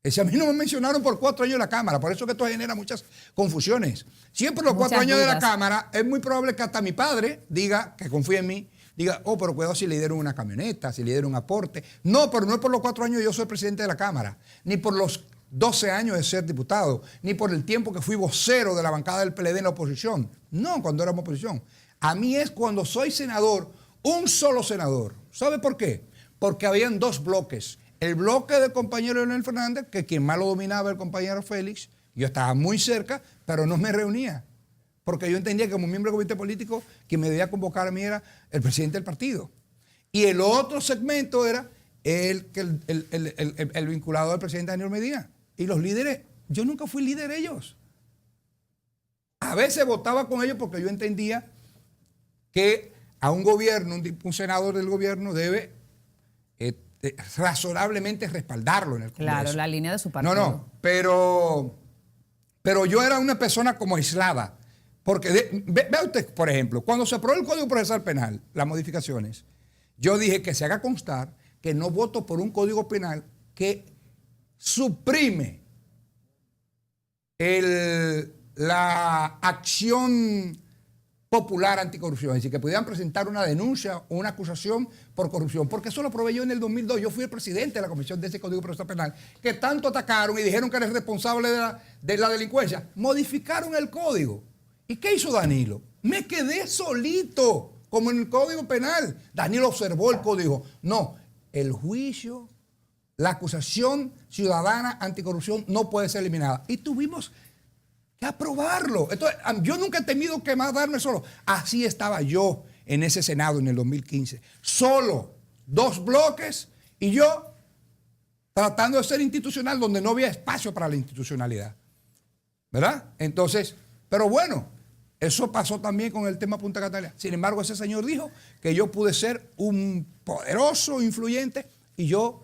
A mí no me mencionaron por 4 años en la Cámara, por eso que esto genera muchas confusiones. Siempre los 4 años de la Cámara, es muy probable que hasta mi padre diga, que confíe en mí, diga, oh, pero cuidado si le dieron una camioneta, si le dieron un aporte. No, pero no es por los 4 años yo soy presidente de la Cámara, ni por los 12 años de ser diputado, ni por el tiempo que fui vocero de la bancada del PLD en la oposición. No, cuando éramos oposición. A mí es cuando soy senador, un solo senador. ¿Sabe por qué? Porque habían 2 bloques. El bloque del compañero Leonel Fernández, que quien más lo dominaba el compañero Félix, yo estaba muy cerca, pero no me reunía. Porque yo entendía que como miembro del comité político, quien me debía convocar a mí era el presidente del partido. Y el otro segmento era el vinculado al presidente Daniel Medina. Y los líderes, yo nunca fui líder de ellos. A veces votaba con ellos porque yo entendía que a un gobierno, un senador del gobierno debe razonablemente respaldarlo en el Congreso. Claro, la línea de su partido. No, pero yo era una persona como aislada. Porque vea usted, por ejemplo, cuando se aprobó el Código Procesal Penal, las modificaciones, yo dije que se haga constar que no voto por un Código Penal que suprime la acción popular anticorrupción, es decir, que pudieran presentar una denuncia o una acusación por corrupción, porque eso lo probé yo en el 2002, yo fui el presidente de la comisión de ese Código Procesal Penal, que tanto atacaron y dijeron que era responsable de la delincuencia, modificaron el código. ¿Y qué hizo Danilo? Me quedé solito, como en el Código Penal. Danilo observó el código. No, el juicio, la acusación ciudadana anticorrupción no puede ser eliminada. Y tuvimos que aprobarlo. Entonces, yo nunca he temido que más darme solo. Así estaba yo en ese Senado en el 2015. Solo, 2 bloques y yo tratando de ser institucional donde no había espacio para la institucionalidad. ¿Verdad? Entonces, pero bueno, eso pasó también con el tema Punta Catalina. Sin embargo, ese señor dijo que yo pude ser un poderoso influyente y yo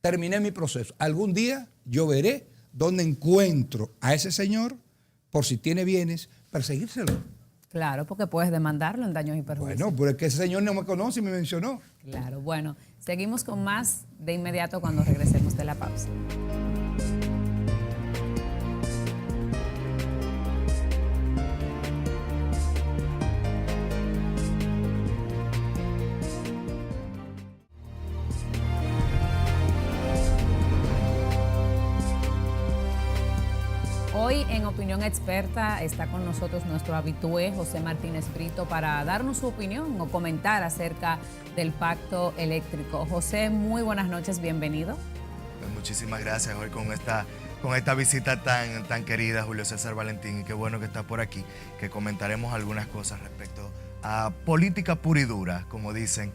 terminé mi proceso. Algún día yo veré dónde encuentro a ese señor, por si tiene bienes, perseguírselo. Claro, porque puedes demandarlo en daños y perjuicios. Bueno, pero es que ese señor no me conoce y me mencionó. Claro, bueno, seguimos con más de inmediato cuando regresemos de la pausa. Hoy en Opinión Experta está con nosotros nuestro habitué José Martínez Brito para darnos su opinión o comentar acerca del pacto eléctrico. José, muy buenas noches, bienvenido. Pues muchísimas gracias hoy con esta visita tan querida, Julio César Valentín, y qué bueno que está por aquí, que comentaremos algunas cosas respecto a política pura y dura, como dicen,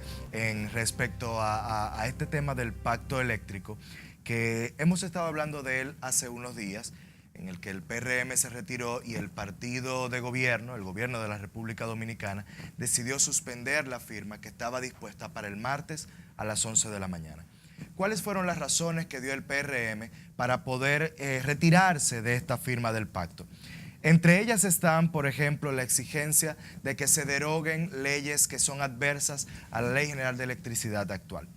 respecto a este tema del pacto eléctrico, que hemos estado hablando de él hace unos días, en el que el PRM se retiró y el partido de gobierno, el gobierno de la República Dominicana, decidió suspender la firma que estaba dispuesta para el martes a las 11 de la mañana. ¿Cuáles fueron las razones que dio el PRM para poder retirarse de esta firma del pacto? Entre ellas están, por ejemplo, la exigencia de que se deroguen leyes que son adversas a la Ley General de Electricidad actual.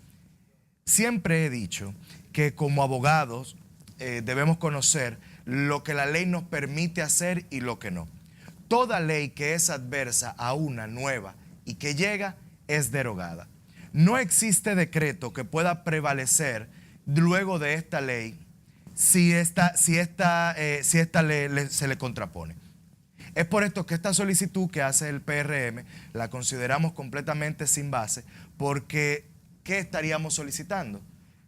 Siempre he dicho que como abogados debemos conocer lo que la ley nos permite hacer y lo que no. Toda ley que es adversa a una nueva y que llega es derogada. No existe decreto que pueda prevalecer luego de esta ley si esta ley se le contrapone. Es por esto que esta solicitud que hace el PRM la consideramos completamente sin base, porque ¿qué estaríamos solicitando?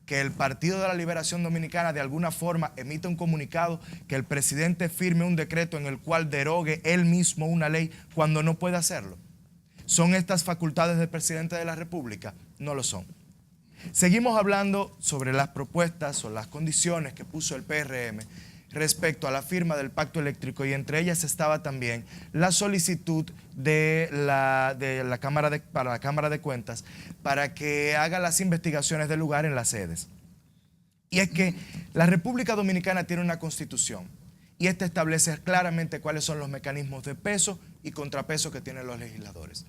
Que el Partido de la Liberación Dominicana de alguna forma emita un comunicado, que el presidente firme un decreto en el cual derogue él mismo una ley cuando no puede hacerlo. ¿Son estas facultades del presidente de la República? No lo son. Seguimos hablando sobre las propuestas o las condiciones que puso el PRM respecto a la firma del pacto eléctrico, y entre ellas estaba también la solicitud de la Cámara de Cuentas para que haga las investigaciones del lugar en las sedes. Y es que la República Dominicana tiene una constitución y esta establece claramente cuáles son los mecanismos de peso y contrapeso que tienen los legisladores.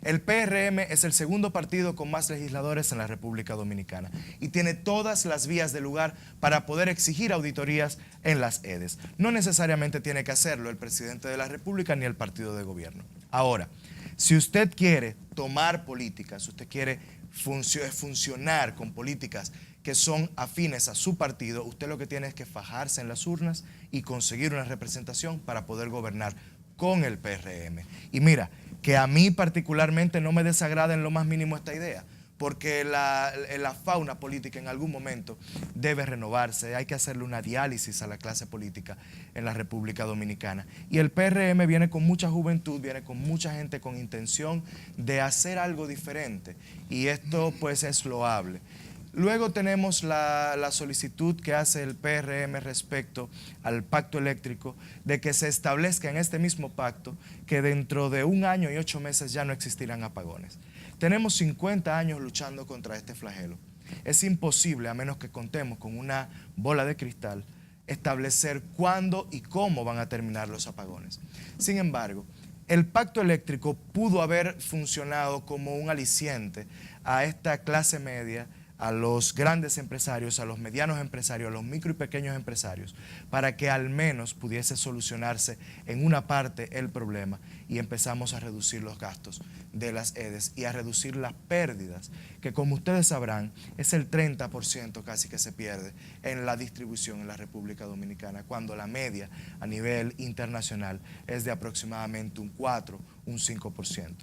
El PRM es el segundo partido con más legisladores en la República Dominicana y tiene todas las vías del lugar para poder exigir auditorías en las EDES. No necesariamente tiene que hacerlo el presidente de la República ni el partido de gobierno. Ahora, si usted quiere tomar políticas, si usted quiere funcionar con políticas que son afines a su partido, usted lo que tiene es que fajarse en las urnas y conseguir una representación para poder gobernar con el PRM. Y mira, que a mí particularmente no me desagrada en lo más mínimo esta idea, porque la fauna política en algún momento debe renovarse, hay que hacerle una diálisis a la clase política en la República Dominicana. Y el PRM viene con mucha juventud, viene con mucha gente con intención de hacer algo diferente, y esto pues es loable. Luego tenemos la solicitud que hace el PRM respecto al pacto eléctrico, de que se establezca en este mismo pacto que dentro de 1 año y 8 meses ya no existirán apagones. Tenemos 50 años luchando contra este flagelo. Es imposible, a menos que contemos con una bola de cristal, establecer cuándo y cómo van a terminar los apagones. Sin embargo, el pacto eléctrico pudo haber funcionado como un aliciente a esta clase media, a los grandes empresarios, a los medianos empresarios, a los micro y pequeños empresarios, para que al menos pudiese solucionarse en una parte el problema y empezamos a reducir los gastos de las EDES y a reducir las pérdidas, que como ustedes sabrán es el 30% casi que se pierde en la distribución en la República Dominicana, cuando la media a nivel internacional es de aproximadamente un 4, un 5%.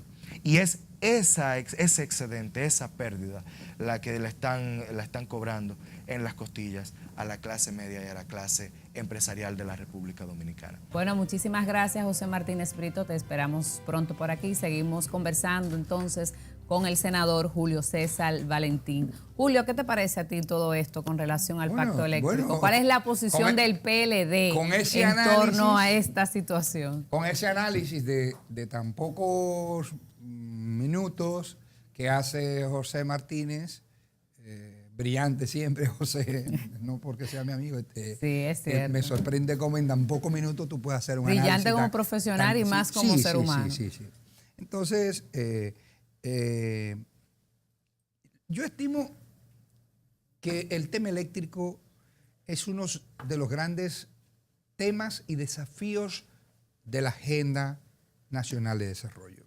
Y es ese excedente, esa pérdida, la que la están cobrando en las costillas a la clase media y a la clase empresarial de la República Dominicana. Bueno, muchísimas gracias, José Martínez Brito. Te esperamos pronto por aquí. Seguimos conversando entonces con el senador Julio César Valentín. Julio, ¿qué te parece a ti todo esto con relación al pacto eléctrico? ¿Cuál es la posición del PLD en torno a esta situación? Con ese análisis de tan pocos minutos que hace José Martínez, brillante siempre, José, no porque sea mi amigo. Sí, es cierto. Me sorprende cómo en tan pocos minutos tú puedes hacer un análisis. Brillante como profesional y más como ser humano. Sí. Entonces, yo estimo que el tema eléctrico es uno de los grandes temas y desafíos de la Agenda Nacional de Desarrollo.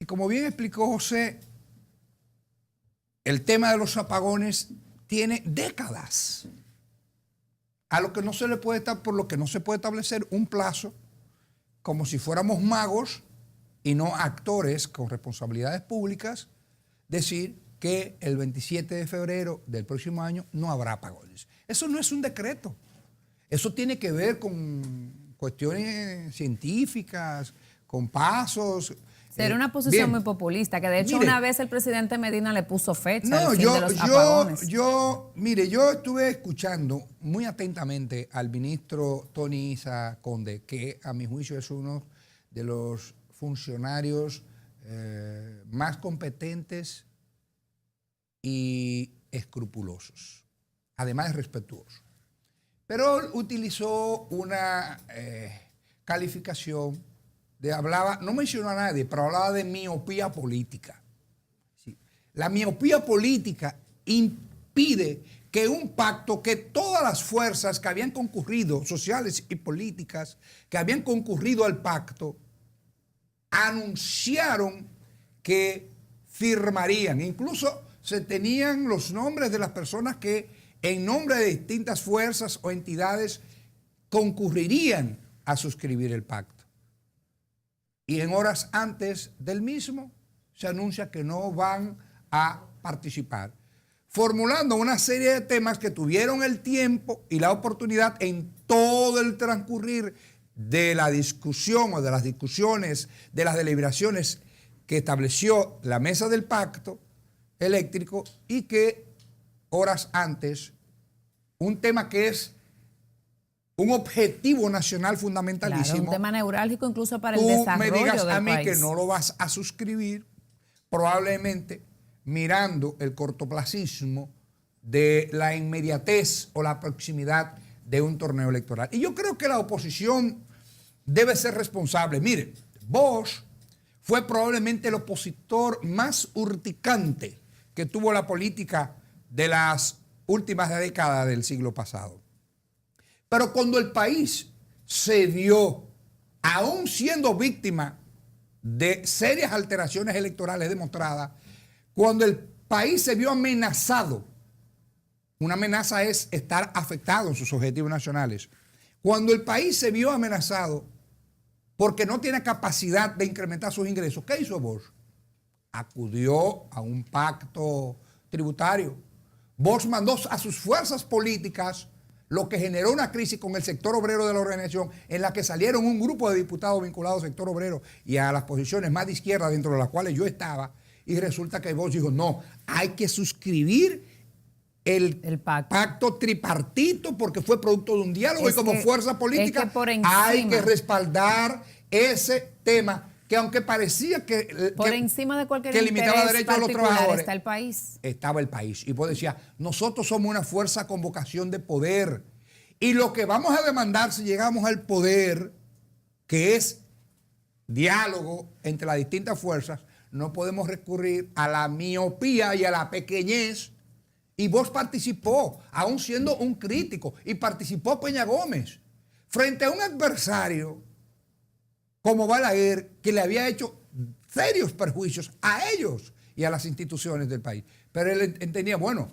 Y como bien explicó José, el tema de los apagones tiene décadas, por lo que no se puede establecer un plazo, como si fuéramos magos y no actores con responsabilidades públicas, decir que el 27 de febrero del próximo año no habrá apagones. Eso no es un decreto. Eso tiene que ver con cuestiones científicas, con pasos. Será una posición muy populista, que de hecho una vez el presidente Medina le puso fecha al fin de los apagones. Yo estuve escuchando muy atentamente al ministro Tony Isa Conde, que a mi juicio es uno de los funcionarios más competentes y escrupulosos, además de respetuosos. Pero él utilizó una calificación no mencionó a nadie, pero hablaba de miopía política. Sí. La miopía política impide que un pacto, que todas las fuerzas que habían concurrido, sociales y políticas, que habían concurrido al pacto, anunciaron que firmarían. Incluso se tenían los nombres de las personas que en nombre de distintas fuerzas o entidades concurrirían a suscribir el pacto. Y en horas antes del mismo se anuncia que no van a participar, formulando una serie de temas que tuvieron el tiempo y la oportunidad en todo el transcurrir de la discusión o de las discusiones, de las deliberaciones que estableció la mesa del pacto eléctrico, y que horas antes, un tema que es un objetivo nacional fundamentalísimo. Claro, un tema neurálgico incluso para el tú desarrollo me digas del a mí país. que no lo vas a suscribir, probablemente mirando el cortoplacismo de la inmediatez o la proximidad de un torneo electoral. Y yo creo que la oposición debe ser responsable. Mire, Bosch fue probablemente el opositor más urticante que tuvo la política de las últimas décadas del siglo pasado. Pero cuando el país se vio, aún siendo víctima de serias alteraciones electorales demostradas, cuando el país se vio amenazado, una amenaza es estar afectado en sus objetivos nacionales, cuando el país se vio amenazado porque no tiene capacidad de incrementar sus ingresos, ¿qué hizo Bosch? Acudió a un pacto tributario. Bosch mandó a sus fuerzas políticas, lo que generó una crisis con el sector obrero de la organización, en la que salieron un grupo de diputados vinculados al sector obrero y a las posiciones más de izquierda, dentro de las cuales yo estaba, y resulta que Bosch dijo, no, hay que suscribir el pacto tripartito porque fue producto de un diálogo, y como fuerza política hay que respaldar ese tema que, aunque parecía que encima de cualquier que limitaba derechos de los trabajadores, está el país. Estaba el país. Y pues decía, nosotros somos una fuerza con vocación de poder. Y lo que vamos a demandar si llegamos al poder, que es diálogo entre las distintas fuerzas, no podemos recurrir a la miopía y a la pequeñez. Y Bosch participó, aún siendo un crítico, y participó Peña Gómez, frente a un adversario como Balaguer, que le había hecho serios perjuicios a ellos y a las instituciones del país. Pero él entendía, bueno,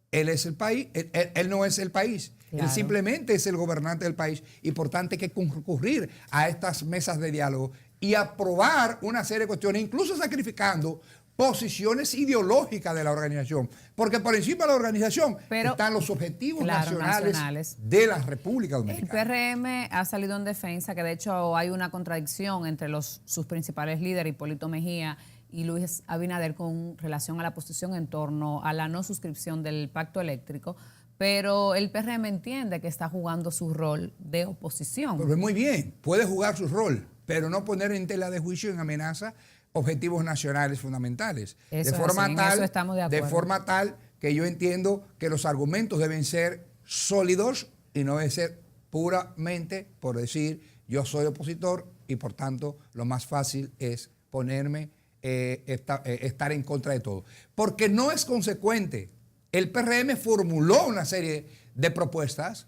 él es el país, él no es el país. Claro. Él simplemente es el gobernante del país, y por tanto hay que concurrir a estas mesas de diálogo y aprobar una serie de cuestiones, incluso sacrificando posiciones ideológicas de la organización, porque por encima de la organización están los objetivos nacionales de la República Dominicana. El PRM ha salido en defensa, que de hecho hay una contradicción entre sus principales líderes, Hipólito Mejía y Luis Abinader, con relación a la posición en torno a la no suscripción del pacto eléctrico, pero el PRM entiende que está jugando su rol de oposición. Pues muy bien, puede jugar su rol, pero no poner en tela de juicio, en amenaza, objetivos nacionales fundamentales. Eso de forma tal que yo entiendo que los argumentos deben ser sólidos y no deben ser puramente por decir yo soy opositor y por tanto lo más fácil es ponerme, estar en contra de todo. Porque no es consecuente. El PRM formuló una serie de propuestas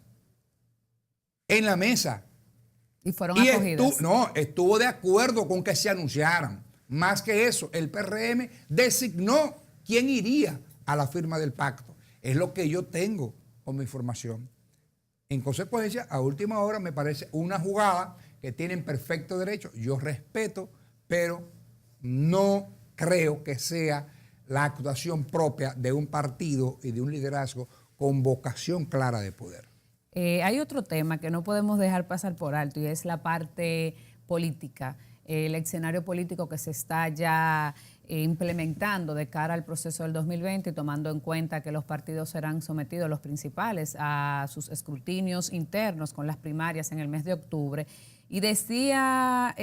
en la mesa. Y fueron acogidas. Estuvo de acuerdo con que se anunciaran. Más que eso, el PRM designó quién iría a la firma del pacto. Es lo que yo tengo como información. En consecuencia, a última hora me parece una jugada que tienen perfecto derecho. Yo respeto, pero no creo que sea la actuación propia de un partido y de un liderazgo con vocación clara de poder. Hay otro tema que no podemos dejar pasar por alto, y es la parte política. El escenario político que se está ya implementando de cara al proceso del 2020, tomando en cuenta que los partidos serán sometidos, los principales, a sus escrutinios internos con las primarias en el mes de octubre. Y decía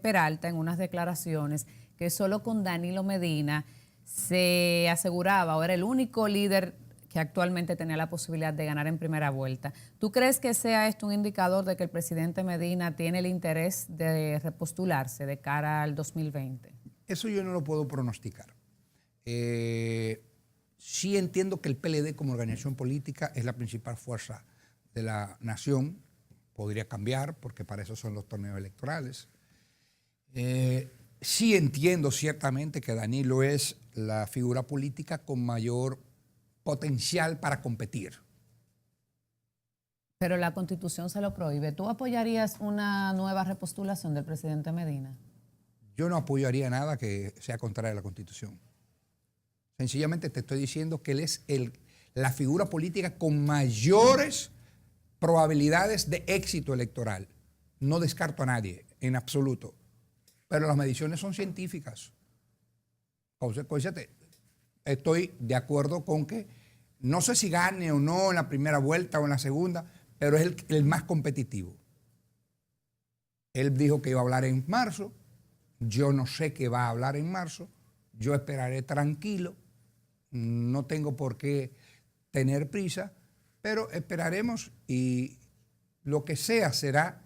Peralta en unas declaraciones que solo con Danilo Medina se aseguraba, o era el único líder que actualmente tenía la posibilidad de ganar en primera vuelta. ¿Tú crees que sea esto un indicador de que el presidente Medina tiene el interés de repostularse de cara al 2020? Eso yo no lo puedo pronosticar. Sí entiendo que el PLD como organización política es la principal fuerza de la nación. Podría cambiar porque para eso son los torneos electorales. Sí entiendo ciertamente que Danilo es la figura política con mayor potencial para competir. Pero la Constitución se lo prohíbe. ¿Tú apoyarías una nueva repostulación del presidente Medina? Yo no apoyaría nada que sea contrario a la Constitución. Sencillamente te estoy diciendo que él es la figura política con mayores probabilidades de éxito electoral. No descarto a nadie, en absoluto. Pero las mediciones son científicas. Consecuencia, estoy de acuerdo con que no sé si gane o no en la primera vuelta o en la segunda, pero es el más competitivo. Él dijo que iba a hablar en marzo. Yo no sé qué va a hablar en marzo. Yo esperaré tranquilo. No tengo por qué tener prisa, pero esperaremos y lo que sea será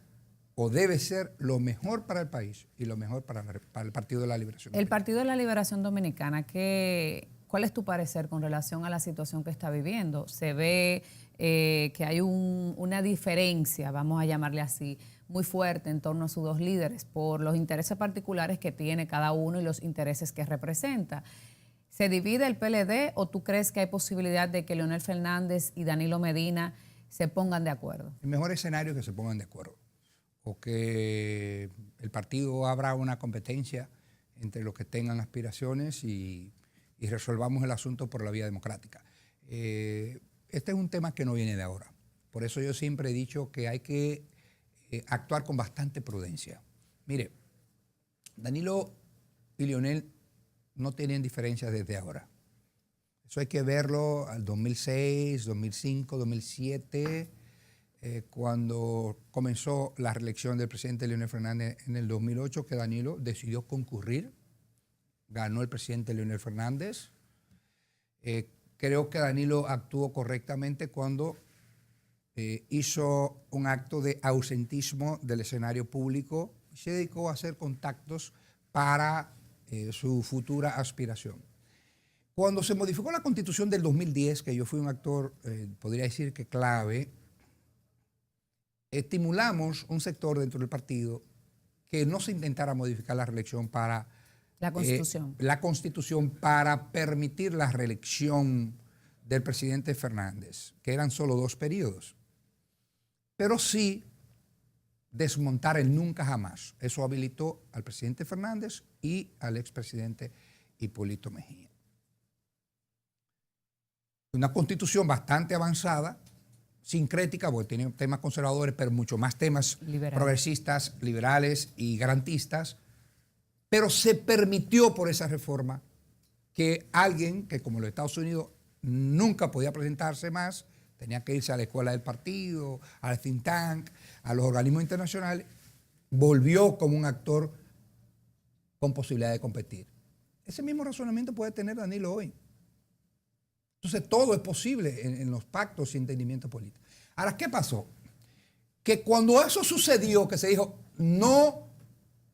o debe ser lo mejor para el país y lo mejor para el Partido de la Liberación. El Partido de la Liberación Dominicana, ¿cuál es tu parecer con relación a la situación que está viviendo? Se ve que hay una diferencia, vamos a llamarle así, muy fuerte en torno a sus dos líderes por los intereses particulares que tiene cada uno y los intereses que representa. ¿Se divide el PLD o tú crees que hay posibilidad de que Leonel Fernández y Danilo Medina se pongan de acuerdo? El mejor escenario es que se pongan de acuerdo o que el partido abra una competencia entre los que tengan aspiraciones y resolvamos el asunto por la vía democrática. Este es un tema que no viene de ahora. Por eso yo siempre he dicho que hay que actuar con bastante prudencia. Mire, Danilo y Leonel no tienen diferencias desde ahora. Eso hay que verlo al 2006, 2005, 2007, cuando comenzó la reelección del presidente Leonel Fernández en el 2008, que Danilo decidió concurrir. Ganó el presidente Leonel Fernández. Creo que Danilo actuó correctamente cuando hizo un acto de ausentismo del escenario público y se dedicó a hacer contactos para su futura aspiración. Cuando se modificó la Constitución del 2010, que yo fui un actor, podría decir que clave, estimulamos un sector dentro del partido que no se intentara modificar la reelección para la Constitución para permitir la reelección del presidente Fernández, que eran solo 2 periodos. Pero sí desmontar el nunca jamás. Eso habilitó al presidente Fernández y al expresidente Hipólito Mejía. Una constitución bastante avanzada, sincrética, porque tiene temas conservadores, pero mucho más temas progresistas, liberales y garantistas, pero se permitió por esa reforma que alguien que como los Estados Unidos nunca podía presentarse más, tenía que irse a la escuela del partido, al think tank, a los organismos internacionales, volvió como un actor con posibilidad de competir. Ese mismo razonamiento puede tener Danilo hoy. Entonces todo es posible en los pactos y entendimientos políticos. Ahora, ¿qué pasó? Que cuando eso sucedió, que se dijo, no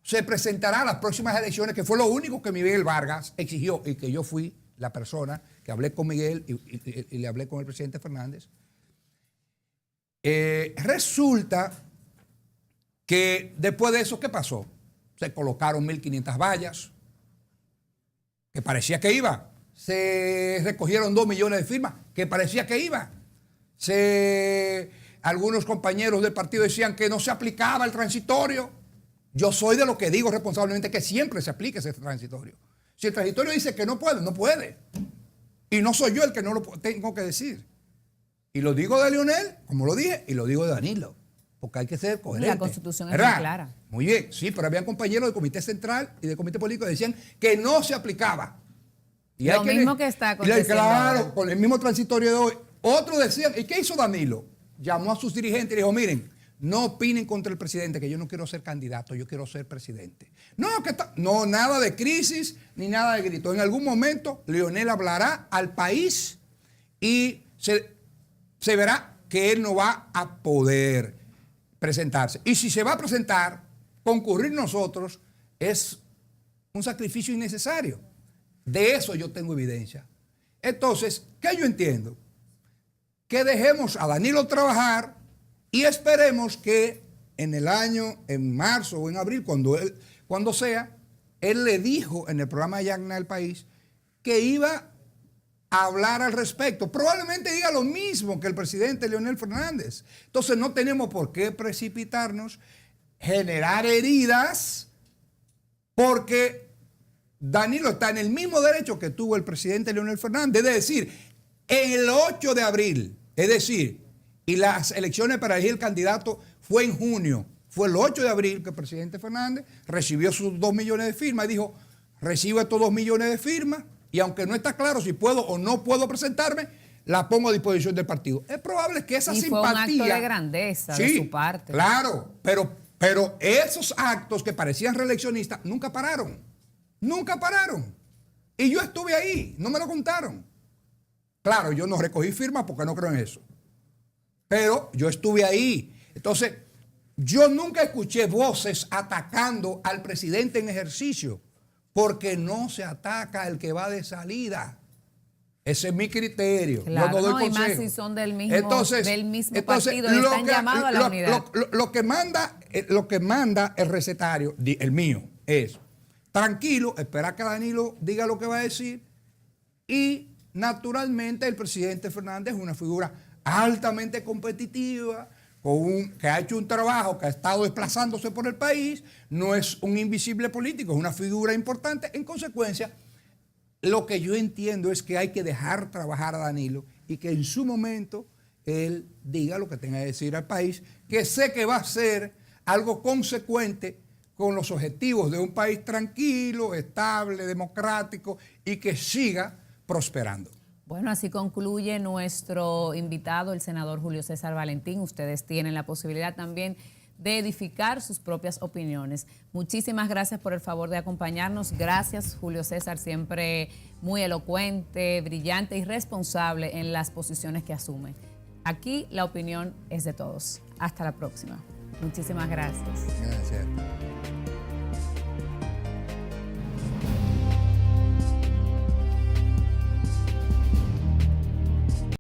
se presentará a las próximas elecciones, que fue lo único que Miguel Vargas exigió y que yo fui la persona que hablé con Miguel y le hablé con el presidente Fernández, resulta que después de eso, ¿qué pasó? Se colocaron 1.500 vallas, que parecía que iba. Se recogieron 2 millones de firmas, que parecía que iba. Algunos compañeros del partido decían que no se aplicaba el transitorio. Yo soy de los que digo responsablemente que siempre se aplique ese transitorio. Si el transitorio dice que no puede, no puede. Y no soy yo el que no lo tengo que decir. Y lo digo de Leonel, como lo dije, y lo digo de Danilo. Porque hay que ser coherente. La Constitución es muy clara. Muy bien, sí, pero habían compañeros del Comité Central y del Comité Político que decían que no se aplicaba. Y lo mismo que está aconteciendo. Claro, con el mismo transitorio de hoy. Otros decían, ¿y qué hizo Danilo? Llamó a sus dirigentes y dijo, miren, no opinen contra el presidente, que yo no quiero ser candidato, yo quiero ser presidente. No, nada de crisis ni nada de grito. En algún momento Leonel hablará al país y se verá que él no va a poder presentarse. Y si se va a presentar, concurrir nosotros es un sacrificio innecesario. De eso yo tengo evidencia. Entonces, ¿qué yo entiendo? Que dejemos a Danilo trabajar y esperemos que en el año, en marzo o en abril, cuando sea, él le dijo en el programa de Yagna del País que iba a hablar al respecto. Probablemente diga lo mismo que el presidente Leonel Fernández. Entonces no tenemos por qué precipitarnos, generar heridas, porque Danilo está en el mismo derecho que tuvo el presidente Leonel Fernández, es decir, el 8 de abril, es decir, y las elecciones para elegir el candidato fue en junio, fue el 8 de abril que el presidente Fernández recibió sus 2 millones de firmas y dijo, recibo estos 2 millones de firmas y aunque no está claro si puedo o no puedo presentarme, la pongo a disposición del partido. Es probable que esa simpatía... fue un acto de grandeza de su parte. Claro, pero esos actos que parecían reeleccionistas nunca pararon. Nunca pararon. Y yo estuve ahí, no me lo contaron. Claro, yo no recogí firmas porque no creo en eso. Pero yo estuve ahí. Entonces, yo nunca escuché voces atacando al presidente en ejercicio, porque no se ataca al que va de salida. Ese es mi criterio. Claro, yo no doy y más consejo. si son del mismo partido, están llamados a la unidad. Lo que manda el recetario, el mío, es tranquilo, esperar que Danilo diga lo que va a decir y naturalmente el presidente Fernández es una figura altamente competitiva, que ha hecho un trabajo, que ha estado desplazándose por el país, no es un invisible político, es una figura importante. En consecuencia, lo que yo entiendo es que hay que dejar trabajar a Danilo y que en su momento él diga lo que tenga que decir al país, que sé que va a ser algo consecuente con los objetivos de un país tranquilo, estable, democrático y que siga prosperando. Bueno, así concluye nuestro invitado, el senador Julio César Valentín. Ustedes tienen la posibilidad también de edificar sus propias opiniones. Muchísimas gracias por el favor de acompañarnos. Gracias, Julio César, siempre muy elocuente, brillante y responsable en las posiciones que asume. Aquí la opinión es de todos. Hasta la próxima. Muchísimas gracias. Gracias.